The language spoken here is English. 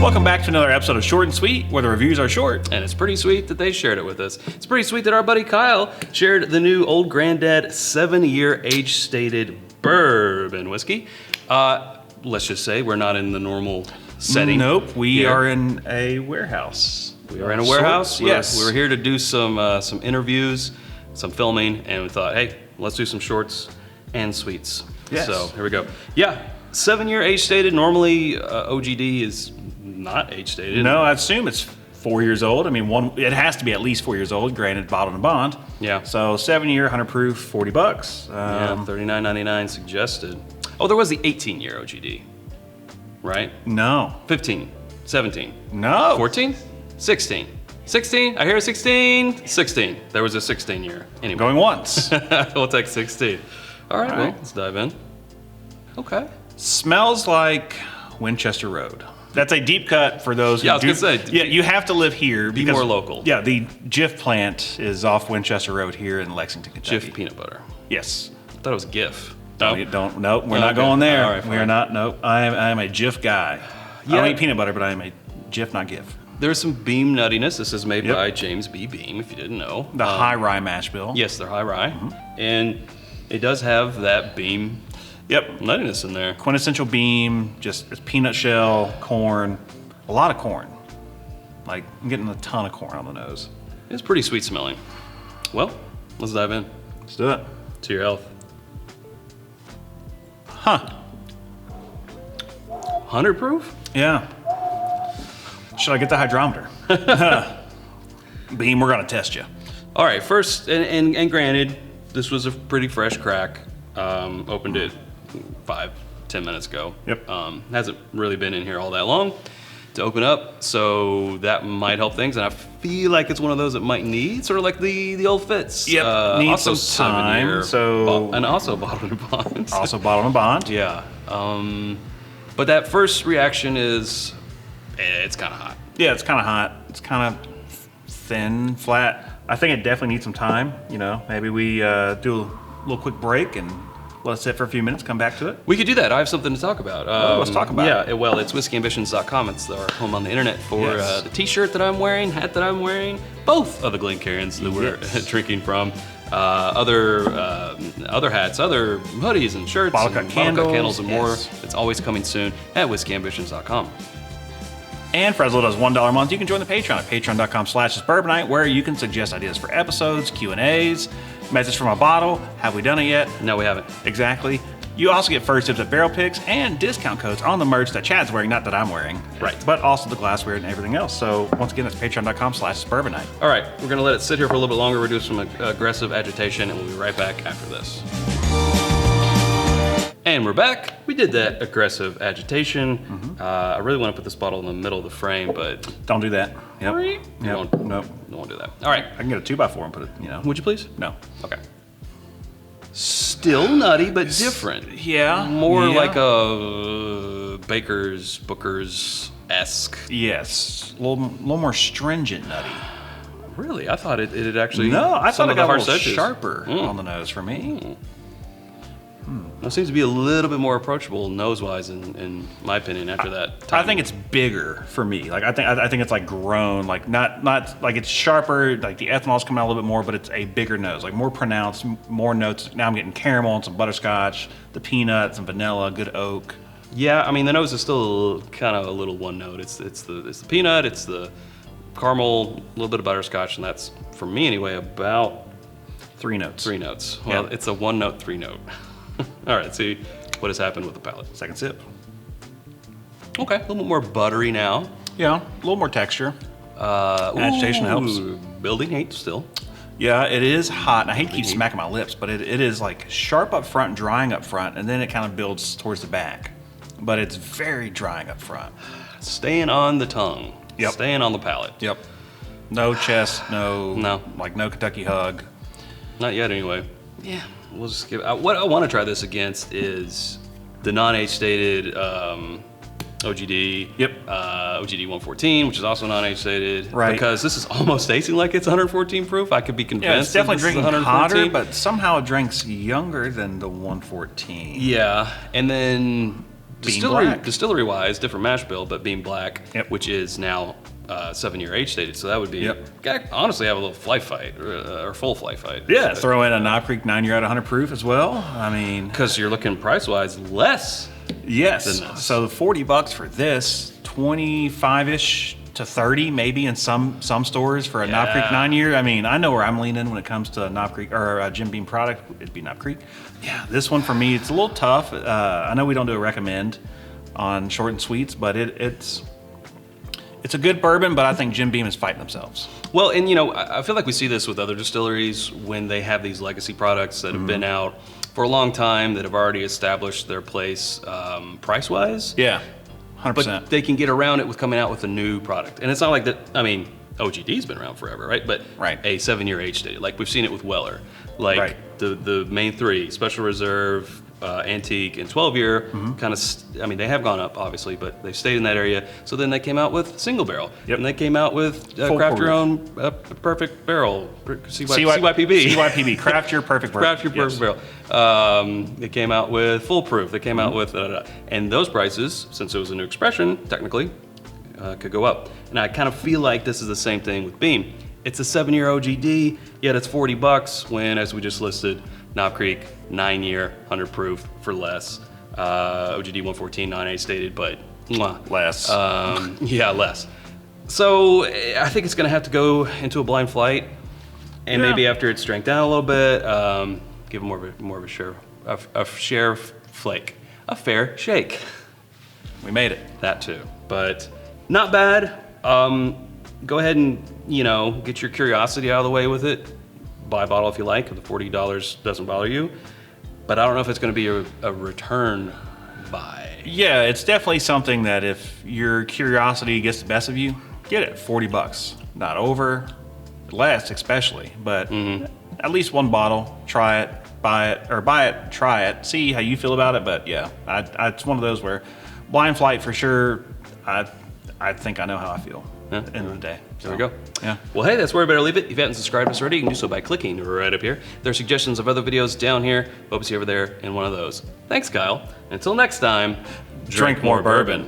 Welcome back to another episode of Short and Sweet, where the reviews are short. And it's pretty sweet that they shared it with us. It's pretty sweet that our buddy Kyle shared the new Old Granddad 7-year age-stated bourbon whiskey. Let's just say we're not in the normal setting. Nope, we are in a warehouse. We are in a warehouse. Yes. We're here to do some interviews, some filming, and we thought, hey, let's do some shorts and sweets. Yes. So here we go. Yeah, 7-year age-stated. Normally, OGD is not age-stated. No, I assume it's 4 years old. I mean, it has to be at least 4 years old, granted, bottled and bond. Yeah. So 7-year, 100 proof, $40. Yeah, $39.99 suggested. Oh, there was the 18-year OGD, right? No. 15, 17. No. 14? 16. 16? I hear 16. 16. There was a 16-year. Anyway. Going once. We'll take 16. All right, well, let's dive in. Okay. Smells like Winchester Road. That's a deep cut for those who I was going to say. Yeah, you have to live here. Be more local. Yeah, the Jif plant is off Winchester Road here in Lexington, Kentucky. Jif peanut butter. Yes. I thought it was GIF. Nope, we're not going there. All right, we are not, nope. I am a Jif guy. I don't eat peanut butter, but I am a Jif, not GIF. There's some beam nuttiness. This is made by James B. Beam, if you didn't know. The high-rye mash bill. Yes, they're high-rye. And it does have that beam nuttiness in there. Quintessential beam, just it's peanut shell, corn, a lot of corn. Like, I'm getting a ton of corn on the nose. It's pretty sweet smelling. Well, let's dive in. Let's do it. To your health. Huh. 100 proof? Yeah. Should I get the hydrometer? Beam, we're gonna test you. All right, first, and granted, this was a pretty fresh crack. Opened it 5-10 minutes ago. Yep. Hasn't really been in here all that long to open up, so that might help things. And I feel like it's one of those that might need, sort of like the old Fitz. Yep, needs also some time. 7-year and also bottled and bond. Also bottled and bond. Yeah. But that first reaction is, it's kind of hot. Yeah, it's kind of hot. It's kind of thin, flat. I think it definitely needs some time. You know, maybe we do a little quick break and let it sit for a few minutes, come back to it. We could do that. I have something to talk about. Let's talk about it. Yeah, well, it's whiskyambitions.com. It's our home on the internet for the t-shirt that I'm wearing, hat that I'm wearing, both of the Glencairns that we're drinking from. Other hats, other hoodies and shirts, bottle cut candles and more. It's always coming soon at whiskyambitions.com. And for as little as $1 a month, you can join the Patreon at patreon.com/itsbourbonnight, where you can suggest ideas for episodes, Q&As, message from a bottle. Have we done it yet? No, we haven't. Exactly. You also get first dibs at barrel picks and discount codes on the merch that Chad's wearing, not that I'm wearing. Right. But also the glassware and everything else. So once again, it's patreon.com/itsbourbonnight. All right, we're gonna let it sit here for a little bit longer. We're doing some aggressive agitation, and we'll be right back after this. And we're back. We did that aggressive agitation. I really want to put this bottle in the middle of the frame, but don't do that. Yep. Nope. Nope. Don't want to do that. All right. I can get a 2x4 and put it, Would you please? No. Okay. Still nutty, but different. Yeah. More like a Booker's-esque. Yes. A little more stringent nutty. Really? I thought it had actually... No, I thought it got a little edges. sharper on the nose for me. It seems to be a little bit more approachable nose-wise, in my opinion, after that time. I think it's bigger for me. Like I think it's like grown, like not like it's sharper. Like the ethanol's coming out a little bit more, but it's a bigger nose, like more pronounced, more notes. Now I'm getting caramel and some butterscotch, the peanut, some vanilla, good oak. Yeah, I mean the nose is still kind of a little one note. It's the peanut, it's the caramel, a little bit of butterscotch, and that's, for me anyway, about 3 notes. 3 notes. Well, it's a 1-note, 3-note. All right, see what has happened with the palate. Second sip. Okay, a little bit more buttery now. Yeah, a little more texture. Agitation helps. Building heat still. Yeah, it is hot. And I hate to keep smacking my lips, but it is like sharp up front, drying up front, and then it kind of builds towards the back. But it's very drying up front. Staying on the tongue. Yep. Staying on the palate. Yep. No chest, no Kentucky hug. Not yet, anyway. Yeah. We'll just give. What I want to try this against is the non-age stated OGD. Yep. OGD 114, which is also non-age stated. Right. Because this is almost tasting like it's 114 proof. I could be convinced. Yeah, it's definitely that this drinking is 114. hotter, but somehow it drinks younger than the 114. Yeah, and then Distillery wise, different mash bill, but being black, Yep. which is now 7-year age stated. So that would be, Yep. honestly, have a little fly fight or full fly fight. Yeah, throw in a Knob Creek 9-year out of 100 proof as well. I mean, Because you're looking price wise less. yes. than this. So $40 for this, 25-ish to 30 maybe in some stores for a Knob Creek Yeah. 9-year. I mean, I know where I'm leaning when it comes to a Knob Creek or a Jim Beam product. It'd be Knob Creek. Yeah, this one for me, it's a little tough. I know we don't do a recommend on short and sweets, but it's a good bourbon, but I think Jim Beam is fighting themselves. Well, and I feel like we see this with other distilleries when they have these legacy products that have been out for a long time that have already established their place price-wise. Yeah, 100%. But they can get around it with coming out with a new product. And it's not like that, I mean, OGD's been around forever, right? But Right. a 7-year age stated. Like we've seen it with Weller. Like Right. the main three, Special Reserve, Antique, and 12-year kind of, I mean, they have gone up, obviously, but they've stayed in that area. So then they came out with Single Barrel. Yep. And they came out with Full Craft Your proof. Own Perfect Barrel, CYPB. CYPB, craft your perfect bourbon. Craft Your Perfect Barrel. They came out with Full Proof. They came out with, and those prices, since it was a new expression, technically, could go up. And I kind of feel like this is the same thing with Beam. It's a 7-year OGD, yet it's $40 when, as we just listed, Knob Creek, 9-year, 100 proof for less. OGD 114, 9A stated, but Less. yeah, less. So I think it's going to have to go into a blind flight, and Yeah. maybe after it's drank down a little bit, give it more of a share flake, a fair shake. We made it. That too, but not bad. Go ahead and get your curiosity out of the way with it. Buy a bottle if you like. If the $40 doesn't bother you, but I don't know if it's going to be a return buy. Yeah, it's definitely something that if your curiosity gets the best of you, get it. $40. Not over, less especially, but at least one bottle. Try it, buy it, try it, see how you feel about it. But yeah, it's one of those where blind flight for sure. I think I know how I feel at the end of the day. There we go. Yeah. Well, hey, that's where we better leave it. If you haven't subscribed to us already, you can do so by clicking right up here. There are suggestions of other videos down here. Hope to see you over there in one of those. Thanks, Kyle. Until next time, Drink more bourbon.